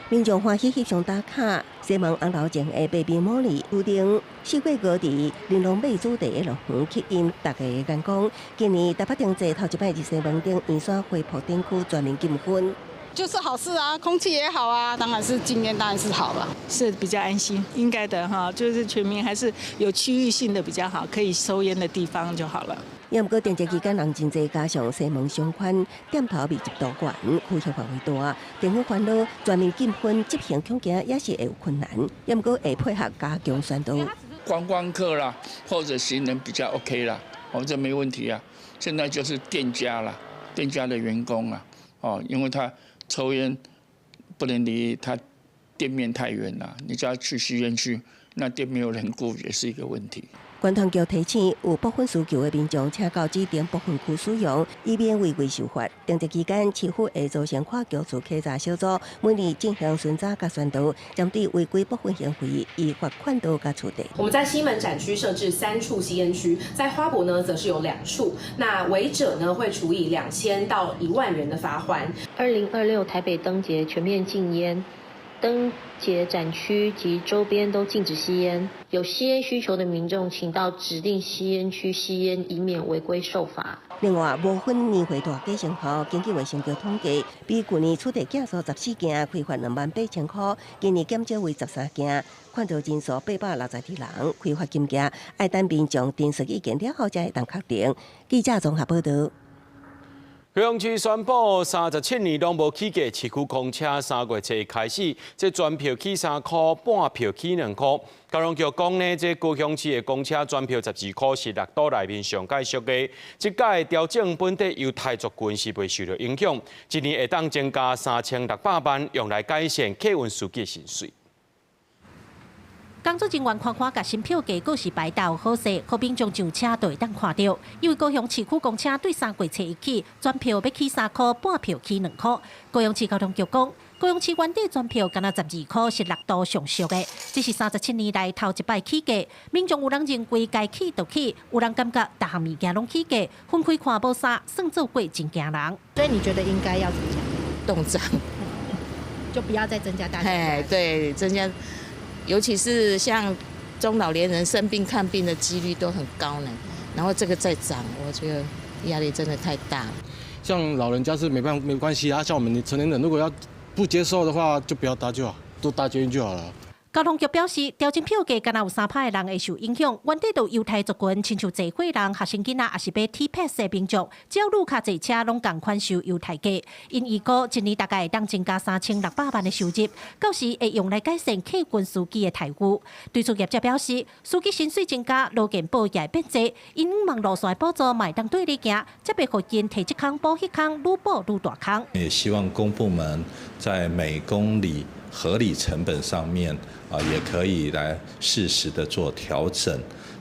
民众欢喜翕相打卡，西门红楼前的北边茉莉注定四季高地玲珑美主题的乐园吸引大家的眼光。今年台北电车头一摆伫西门町圆山回浦电区全面禁薰。就是好事啊，空气也好啊，当然是禁烟，当然是好了，是比较安心，应该的哈，就是全民还是有区域性的比较好，可以收烟的地方就好了。也毋过电车期间人真济，加上西门商圈店头密集度悬，区域范围大，政府烦恼全面禁薰执行恐惊也是会有困难，也毋过会配合加强宣导。观光客啦，或者行人比较 OK 啦，这没问题啊。现在就是店家啦，店家的员工啊，因为他抽烟不能离他店面太远了，你只要去吸烟区，那店没有人顾也是一个问题。管团局提醒有部分需求的民众，请到指定部分区使用，以免违规受罚。定节期间，市府会组成跨局处稽查小组，每年进行巡查甲宣导，针对违规部分行为，依法劝导甲处理。我们在西门展区设置3处吸烟区，在花博呢，则是有2处。那违者呢，会处以2000到1万元的罚锾。2026台北灯节全面禁烟。灯节展区及周边都禁止吸烟，有吸烟需求的民众，请到指定吸烟区吸烟，以免违规受罚。另外，无分年岁大计生后，经济卫生局统计，比去年出地件数14件，开罚28000块，今年减少为13件，看到人数862人，开罚金额爱等民众证实意见了后才会当确定。记者综合报道。高雄市宣布，37年拢无起价，市区公车3月1日开始，这专票起3块，半票起2块。交通局讲呢，这高雄市的公车专票12块是6都内面上介俗的，这届调整本地优待族群是未受到影响，今年会当增加3600万，用来改善客运司机薪水。工作人员看看，甲新票价果是摆到好势，好民众上车就会当看到。因为高雄市区公车对3月1日起，专票要起3块，半票起2块。高雄市交通局讲，高雄市原地专票敢若12块是6度上俗的，这是37年来头一摆起价。民众有人认为该起就起，有人感觉各项物件拢起价，分开看无啥，算做过真惊人。所以你觉得应该要怎么样？动涨，就不要再增加大家。对，增加。尤其是像中老年人生病看病的几率都很高呢，然后这个再涨，我觉得压力真的太大了。像老人家是没关系啊，像我们成年人如果要不接受的话，就不要搭就好，多搭捷运就好了。交通局表示，调整票价，敢若有3派的人会受影响。原地有犹太族群，亲像济岁人、学生囡仔，也是买 T-Pass 的民众，只要路卡坐车，拢共款收犹太价。因预估今年大概会当增加3600万的收入，到时会用来改善客运司机的待遇。对此业者表示，司机薪水增加，路件保也会变济，因望路线补助买当对你行，才袂互因摕一空补迄空，愈补愈大空。也希望公部门在每公里合理成本上面也可以来适时的做调整，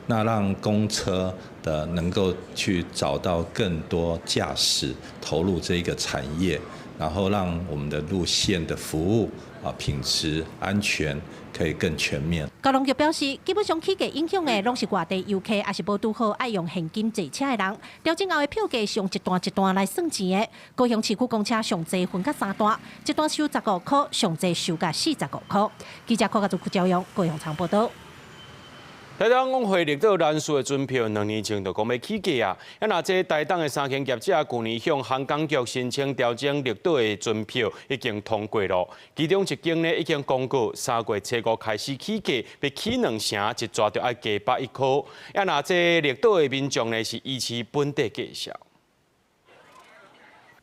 那让公车的能够去找到更多驾驶投入这一个产业，然后让我们的路线的服务品质、安全可以更全面。交通局表示，基本上起价影响的拢是外地游客，也是无拄好爱用现金坐车的人。调整后的票价是用一段一段来算钱的。高雄市区公车上济分甲3段，一段收15块，上济收甲45块。记者柯家做赵阳高雄场报道。台党往回绿岛人数的准票2年前就讲要起价啊，那这台党的3间业者去年向航港局申请调整绿岛的准票已经通过了，其中一间呢已经公告3月7日开始起价，要起2成，一抓就要加100块。那这绿岛的民众呢是依持本地计价。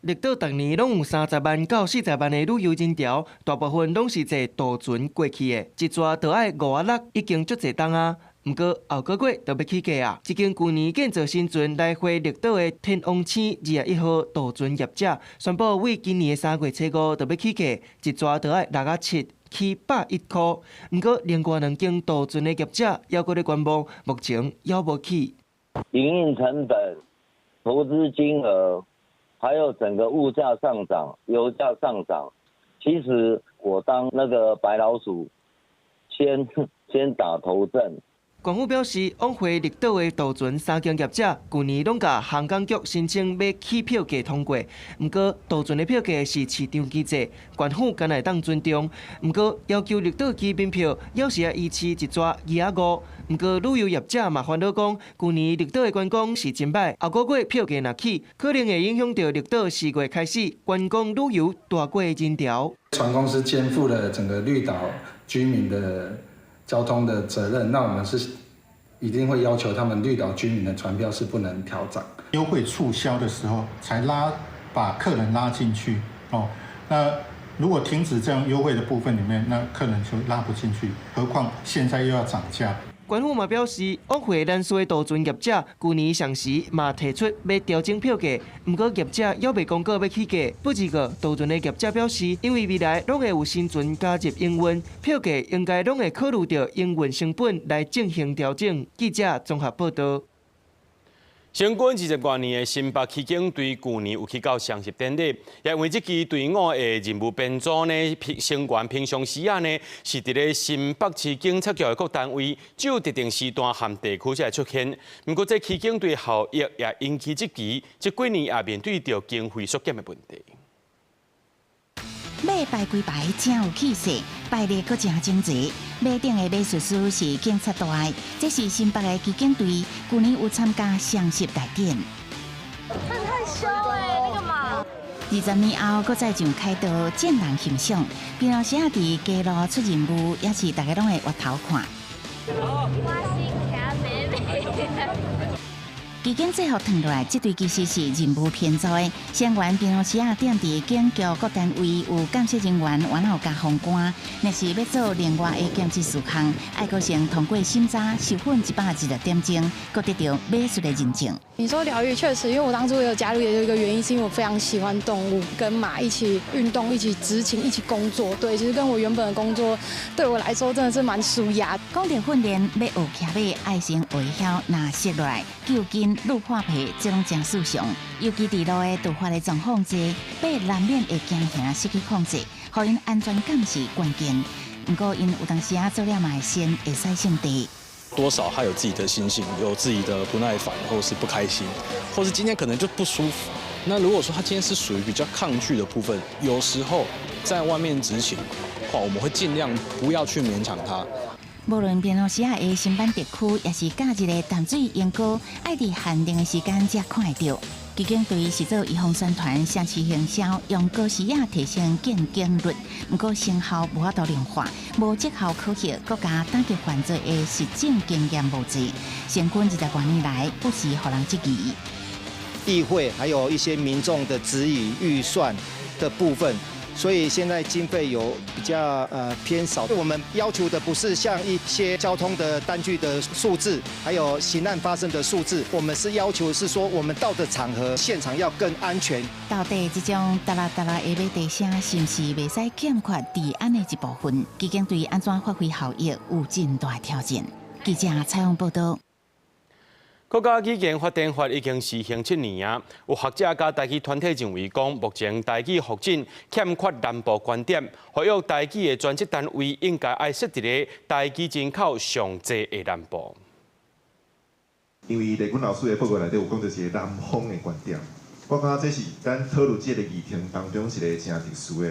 绿岛逐年拢有30万到40万的旅游人潮，大部分拢是坐渡船过去的，一抓就要5-6，已经足侪档啊。不过后个月就要起价啊！一间去年建造新船来回绿岛的天王星21号渡船业者宣布，为今年3月7日就要起价，一抓就要6-7，起110块。不过，另外2间渡船的业者也搁咧观望，目前邀无起。营运成本、投资金额，还有整个物价上涨、油价上涨，其实我当那个白老鼠，先打头阵。官府表示，往回绿岛的渡船3间业者，去年拢甲航港局申请要起票价通过。不过，渡船的票价是市场机制，官府敢会当尊重。不过，要求绿岛机门票要是依次一抓2.5。不过，旅游业者嘛烦恼讲，去年绿岛的观光是真歹，后个月票价若起，可能会影响到绿岛4月开始观光旅游大过人潮。船公司肩负了整个绿岛居民的交通的责任，那我们是一定会要求他们绿岛居民的船票是不能调涨。优惠促销的时候才把客人拉进去哦。那如果停止这样优惠的部分里面，那客人就拉不进去，何况现在又要涨价。官府嘛表示，往回咱所的渡船业者去年上时嘛提出要调整票价，不过业者还未公告要起价。不过，渡船的业者表示，因为未来拢会有新船加入营运，票价应该拢会考虑到营运成本来进行调整。记者综合报道。成军20多年的新北骑警队去年有去到双十典礼，也因为这支队伍的任务编组呢，成员平常时呢是伫咧新北市警察局的各单位，只有特定时段和地区才会出现。不过，这骑警队效益也引起质疑，这几年也面对着经费缩减的问题。马排规排真有气势，排列阁真整齐。马顶的美术师是警察队，这是新北的骑警队，去年有参加双十大典。太凶那个马。20年后，搁再上凯道见人形象，平常时伫街路出任务，也是大家拢会挖头看。骑警制服传落来，这队其实是任务编组的。成员平常时踮伫警局各单位有监视人员，完后加封官。若是要做另外的监视事项，爱阁先通过审查，受训120点钟，阁得到美术的认证。你说疗愈确实，因为我当初有加入，也有一个原因，是因为我非常喜欢动物，跟马一起运动、一起执勤、一起工作。对，其实跟我原本的工作对我来说真的是蛮舒压。讲到训练，要学骑马，爱先会晓拿摔落来，救筋、愈化皮，这拢真事常。尤其伫路的突发的状况下，马难免会惊吓失去控制，互因安全感是关键。不过因有当时做了嘛，先会使胜地。多少他有自己的心情，有自己的不耐烦，或是不开心，或是今天可能就不舒服。那如果说他今天是属于比较抗拒的部分，有时候在外面执勤，我们会尽量不要去勉强他。无论平常时的新班地区，也是假日的淡水烟膏，爱伫限定的时间才看得到。骑警队是做预防宣传、城市行销，用高视野提升见警率，不过成效无法度量化，无绩效可行，国家打击犯罪的实证经验无济，成军20多年来不时互人质疑。议会还有一些民众的质疑预算的部分。所以现在经费有比较偏少，我们要求的不是像一些交通的单据的数字，还有刑案发生的数字，我们是要求是说我们到的场合现场要更安全。到底这种哒啦哒啦的马蹄声，是不是袂使欠缺治安的一部分？骑警队安怎发挥效益，有真大挑战。记者采访报道。国家语言发展法已经施行7年啊，有学者甲台语团体认为讲，目前台语发展欠缺南部观点，呼吁台语的专职单位应该爱设伫咧台语人口上济的南部。因为在阮老师的报告内底有讲，就是南方的观点，我感觉这是咱讨论这个议题当中一个真特殊的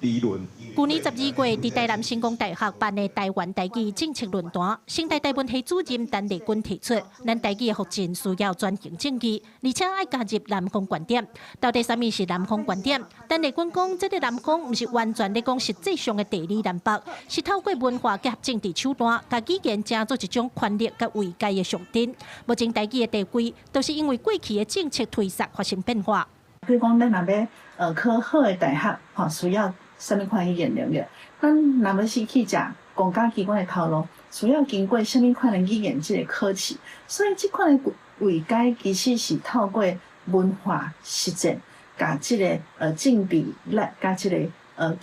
理论。去年12月，伫台南成功大学办的台湾台语政策论坛，省台台文系主任陈丽君提出，咱台语的发展需要专项证据，而且爱加入南方观点。到底什么是南方观点？陈丽君讲，这个南方不是完全咧讲实际上的地理南北，是透过文化结合政治手段，甲语言成做一种权力甲位阶的象征。目前台语的地位，都是因为过去的政策推测发生变化。比如讲，咱若要考好的大学，吼需要什么款语言能力？咱若要是去食公家机关的头路，需要经过什么款的语言这个考试？所以这款的位阶其实是透过文化实践，甲这个政治力，甲这个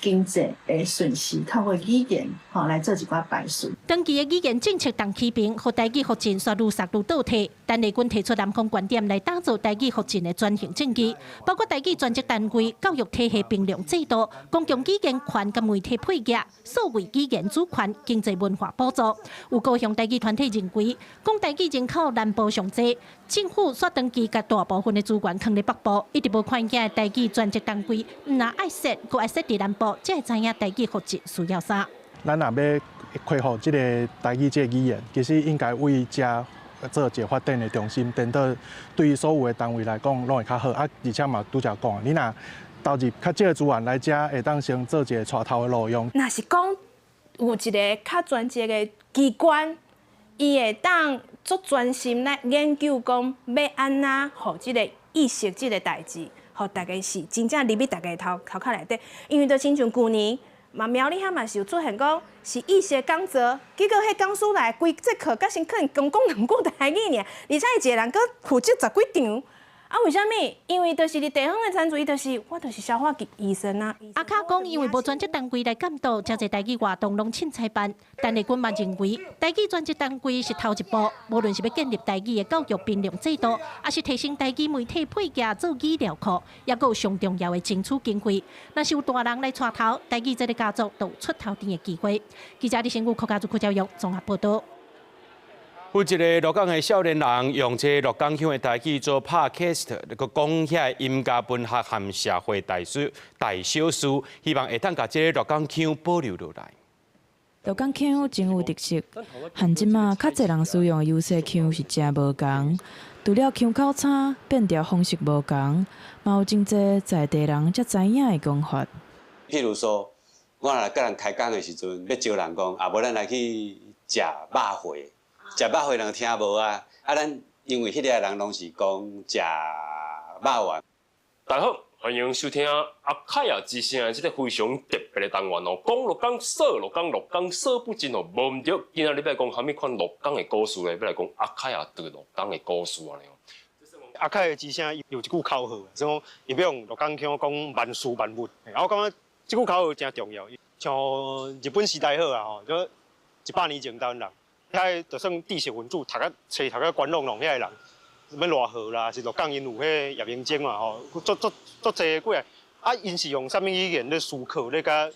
经济的顺势，透过语言来做一寡摆顺。长期的语言政策当起兵，和台语福建煞愈杀愈倒退。但内军提出南方观点来打造台语福建的转型政绩，包括台语专职单位、教育体系评量制度、公共语言权甲媒体配额、所谓语言主权、经济文化补助。有高雄台语团体认为，讲台语人口南部上济，政府煞长期甲大部分的资源放伫北部，一直无看见台语专职单位，若爱设，佮爱设伫南部，才会知影台语福建需要啥。咱若要恢复这个台语这个语言，其实应该为遮做一个发展的中心，等到对于所有的单位来讲，拢会较好。啊，而且嘛，拄则讲，你若投入较少的资源来遮，会当先做一个带头的路用。若是讲有一个较专职的机关，伊会当足专心来研究讲要安怎互即个意识即个代志，互大家是真正入去大家头壳内底。因为就亲像去年。嘛，苗栗遐嘛是有出现讲是意识讲座，结果迄讲师来规节课，甲先可能讲2句台语尔，而且伊一个人搁负责10几场。啊，为虾米？因为就是伫地方的参与，就是我就是消化医生啊。阿卡讲，因为无专职单位来监督，遮侪台语活动拢凊彩办。但内军嘛认为，台语专职单位是头一步，无论是要建立台语的教育评量制度，还是提升台语媒体配额做语料库，也有上重要的争取经费。若是有大人来带头，台语这个家族都有出头天的机会。记者李新武、柯家族、柯教育综合报道。有一个鹿港的少年人用这鹿港乡的台语做 podcast， 佮讲遐音乐文学和社会大小事，希望会当把这个鹿港乡保留落来。鹿港乡真有特色，和即马较侪人使用的优势乡是真无共。除了乡口差变调方式无共，嘛有真侪在地人才知影的讲法。譬如说，我若甲人开讲的时阵，要招人讲，无咱来去食肉血。食肉血人听无啊！咱因为迄个人拢是讲食肉丸。大家好，欢迎收听阿凯亚之声这个非常特别的单元哦。讲鹿港说不尽哦，无毋对。今仔日要讲虾米款鹿港的故事咧？要来讲阿凯亚对鹿港的故事安尼哦。阿凯的之声有一句口号，说伊要用鹿港腔讲万事万物。我感觉这句口号真重要。像日本时代好啊，吼，就100年前台湾人。遐就算知识分子，读个关弄遐个人，什么赖和啦，是鹿港因有迄叶明晶嘛吼，足济过来。啊，因是用啥物语言咧思考，咧甲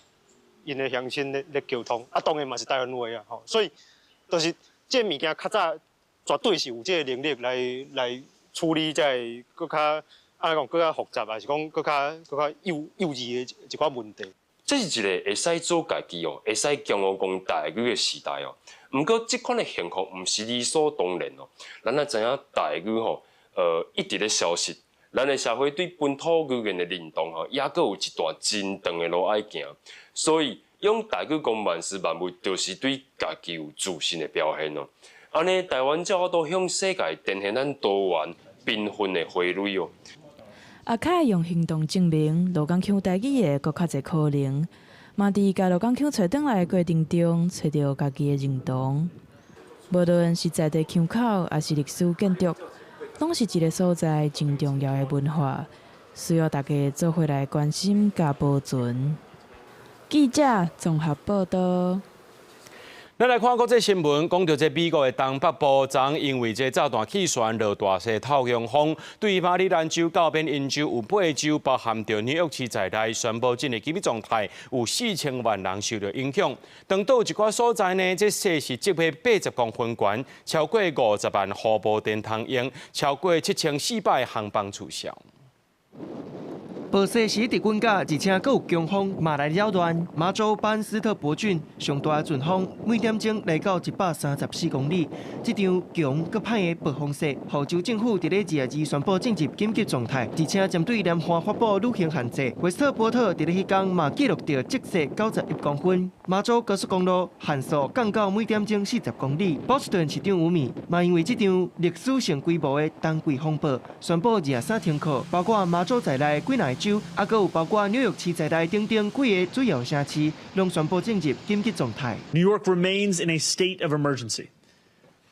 因的乡亲咧沟通。啊，当然嘛是台湾话啊吼，所以就是这物件较早绝对是有这个能力来处理在搁较安尼讲搁较复杂，还是讲搁较幼稚的一寡问题。这是一个会使做家己哦，会使骄傲讲台语的时代哦。毋过，这款的幸福毋是理所当然哦。咱也知影台语吼，一直咧消失。咱的社会对本土语言的认同吼，也阁有一段真长的路爱行。所以，用台语讲万事万物，就是对家己有自信的表现哦。安尼，台湾才都向世界展现咱多元缤纷的花蕊哦。阿凯用行动证明，鹿港腔台语的搁较侪可能，嘛伫甲鹿港腔找转来的过程中，找到家己的认同。无论是在地腔口，还是历史建筑，拢是一个所在真重要的文化，需要大家做伙来关心甲保存。记者综合报道。咱来看国际新闻，讲到这美国的东北部昨因为这炸弹气旋落大势透向风，对马里兰州、到边因州有8州，包含着纽约市在内，宣布进入紧急状态，有4000万人受到影响。当到一寡所在呢，这势是直迫80公分悬，超过50万户无电通用，超过7400航班取消。暴势时伫滚架，而且阁有强风嘛来扰乱。马州巴恩斯特伯郡上大阵风，每点钟来到134公里。这场强阁歹的暴风势，澳洲政府伫咧22日宣布进入紧急状态，而且针对南韩发布旅行限制。韦斯特波特伫咧迄天嘛记录到积雪91公分。马州高速公路限速降到每点钟40公里。波士顿市长吴米嘛因为这场历史性规模的冬季风暴，宣布23停课，包括马州在内几内州，还有包括纽约市在内等等几个主要城市，拢宣布进入紧急状态。New York remains in a state of emergency.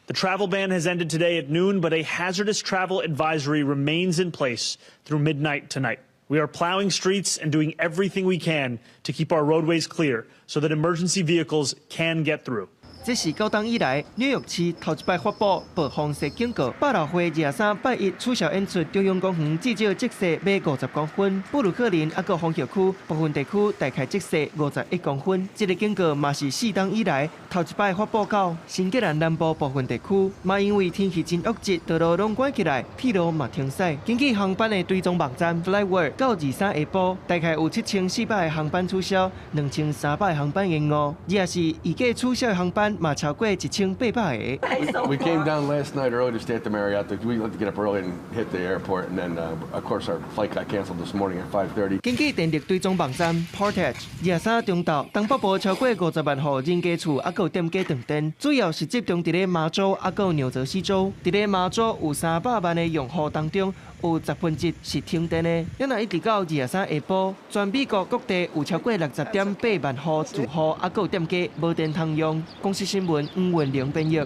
The travel ban has ended today at noon, but a hazardous travel advisory remains in place through midnight tonight. We are plowing streets and doing everything we can to keep our roadways clear so that emergency vehicles can get through. 这是9冬以来纽约市头一摆发布暴风雪警告。百老汇23拜一取消演出，中央公园至少积雪约50公分，布鲁克林还有枫叶区部分地区大概积雪51公分。这个警告嘛是4冬以来头一摆发布到新吉兰南部部分地区，嘛因为天气真恶劣，道路拢关起来，铁路嘛停驶。根据航班的追踪网站 Flightware， 到23下晡，大概有7400个航班取消，2300个航班延误，也是预计取消的航班。嘛超过1800个。We came down last night early to stay at the Marriott. We had to get up early and hit the airport, and then of course our flight got canceled this morning at 5:30. 根据电力追踪网站 Portage， 23中昼东北部超过50万户人家厝还有店家断电，主要是集中伫咧马州还有纽泽西州。伫咧马州有300万个用户当中，有1/10是停电的。咱若一直到23下晡，全美国各地有超过60.8万户住户还有店家无电通用。公司新闻吴文玲编译。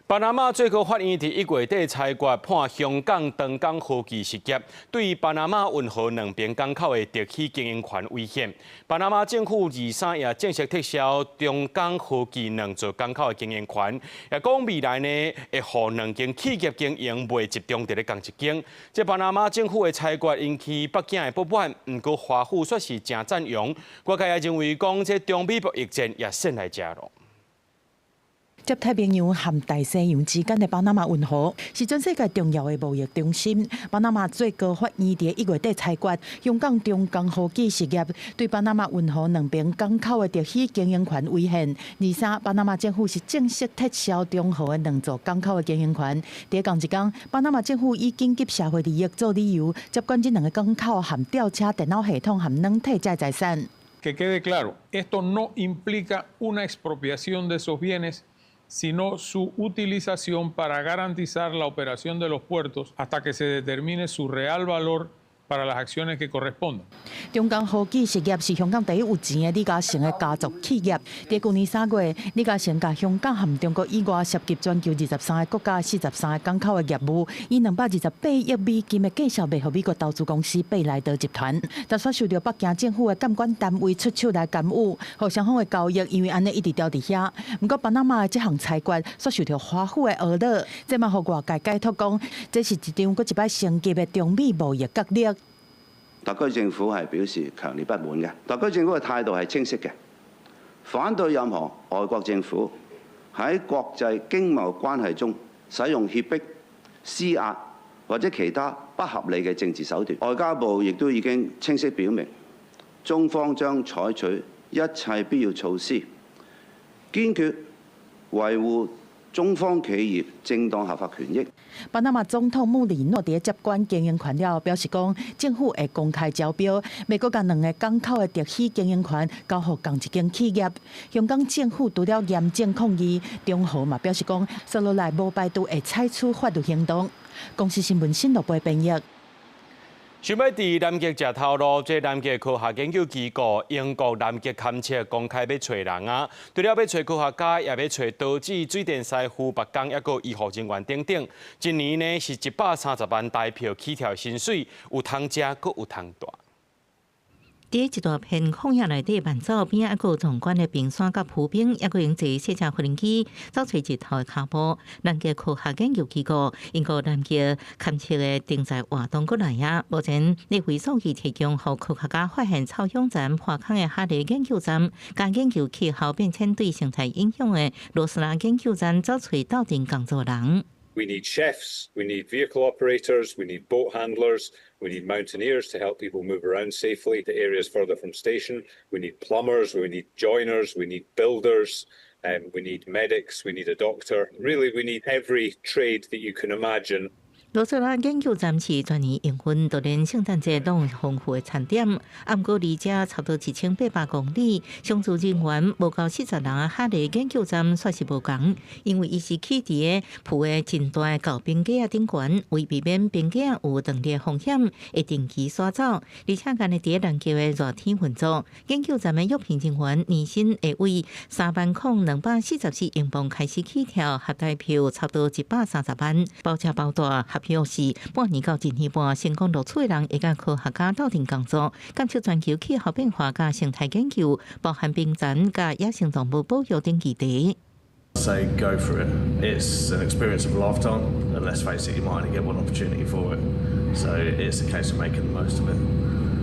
巴拿马最高法院伫1月底裁决判香港长江科技事业对巴拿马运河两边港口的特许经营权违宪。巴拿马政府23也正式撤销中江科技两座港口的经营权，也讲未来呢会互两间企业经营袂集中伫咧同一间。这巴拿马政府的裁决引起北京的不满，不过华府却是真赞扬。外界也认为讲这中美博弈战也先来加入。接太平洋和大西洋之间的巴拿马运河是全世界重要的贸易中心。巴拿马最高法院伫1月底裁决，香港中江科技事业对巴拿马运河两边港口的特许经营权违宪。23，巴拿马政府是正式撤销中河的两座港口的经营权。第同一天，巴拿马政府以紧急社会利益做理由，接管这两个港口和吊车电脑系统和软体这财产。Que quede claro, esto no implica una expropiación de esos bienes.sino su utilización para garantizar la operación de los puertos hasta que se determine su real valor para las acciones que correspondan. 中江科技事业是香港第一有钱的李嘉诚的家族企业。在去年3月，李嘉诚甲香港和中国以外涉及全球23个国家43个港口的业务，以228亿美金的介绍卖给美国投资公司贝莱德集团，但却受到北京政府的监管单位出手来干预，和双方的交易因为安尼一直吊伫遐。不过，巴拿马的这项裁决却受到华府的恶扰，这嘛互外界解读讲，这是一场搁一摆升级的中美贸易角力。特區政府係表示強烈不滿嘅，特區政府嘅態度係清晰嘅，反對任何外國政府喺國際經貿關係中使用脅迫、施壓或者其他不合理嘅政治手段。外交部亦都已經清晰表明，中方將採取一切必要措施，堅決維護中方企業正當合法權益。巴拿马总统穆里诺伫接管经营权了，表示讲政府会公开招标，美国将两个港口的特许经营权交予同一间企业。香港政府除了严正抗议，中河嘛表示讲，接落来无排除会采取法律行动。公司新闻新闻部编译。想要伫南极食头路，这南极科学研究机构英国南极勘测公开要找人啊，除了要找科学家，也要找导致水电师傅、白工，抑个医护人员等等。今年呢是130万台票起跳薪水，有通食，阁有通住。伫一大片旷野内底，万走边啊，个壮观的冰山甲浮冰，抑个用坐小车无人机走出日头的脚步。南极科学研究机构英国南极勘测的定在活动过来啊。目前，立位数据提供予科学家发现臭氧站破坑的哈利研究站，甲研究气候变迁对生态影响的罗斯拉研究站找出斗阵工作人。We need chefs, we need vehicle operators, we need boat handlers, we need mountaineers to help people move around safely to areas further from station. We need plumbers, we need joiners, we need builders, we need medics, we need a doctor. Really, we need every trade that you can imagine.罗斯拉研究站是全年营运，就连圣诞节拢有丰富的餐点。不过离这差不多1800公里，上住人员无够40人的哈利研究站算是无共，因为伊是起伫个铺的真大的高冰架顶悬，为避免冰架有断裂风险，会定期刷走。而且干伫南极的热天运作，研究站的约聘人员年薪会为3.244英镑开始起跳，合台票差不多130万，包吃包住。表示，半年到一年半，成功录取的人会甲科学家斗阵工作，监测全球气候变化甲生态研究，包含冰泉甲野生动物保育等议题。 Say go for it. It's an experience of a lifetime, and let's face it, you might only get one opportunity for it. So it's a case of making the most of it,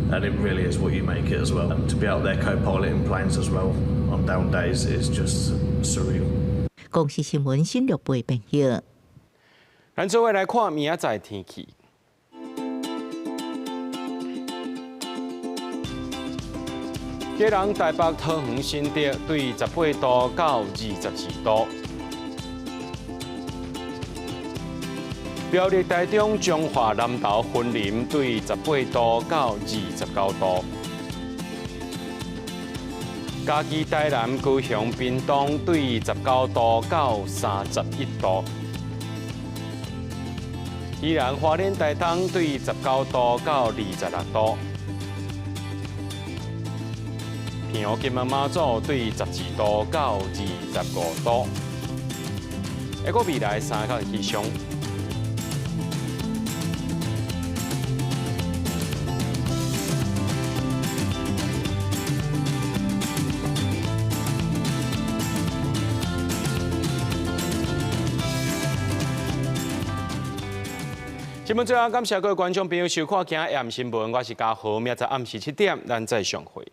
and it really is what you make it as well. And to be out there co-piloting planes as well on down days is just surreal. 公视新闻新六倍朋友。咱做伙来看明仔载天气。 今日台北桃园新竹对18度到22度，苗栗台中彰化南投云林对18度到29度，嘉义台南高雄屏东对19度到31度，宜兰花莲台东对19度到26度。 平湖金门马祖对12度到25度。还个未来3个气象。新闻最后，感谢各位观众朋友收看今日夜新闻，我是嘉豪，明仔暗时7点咱再相会。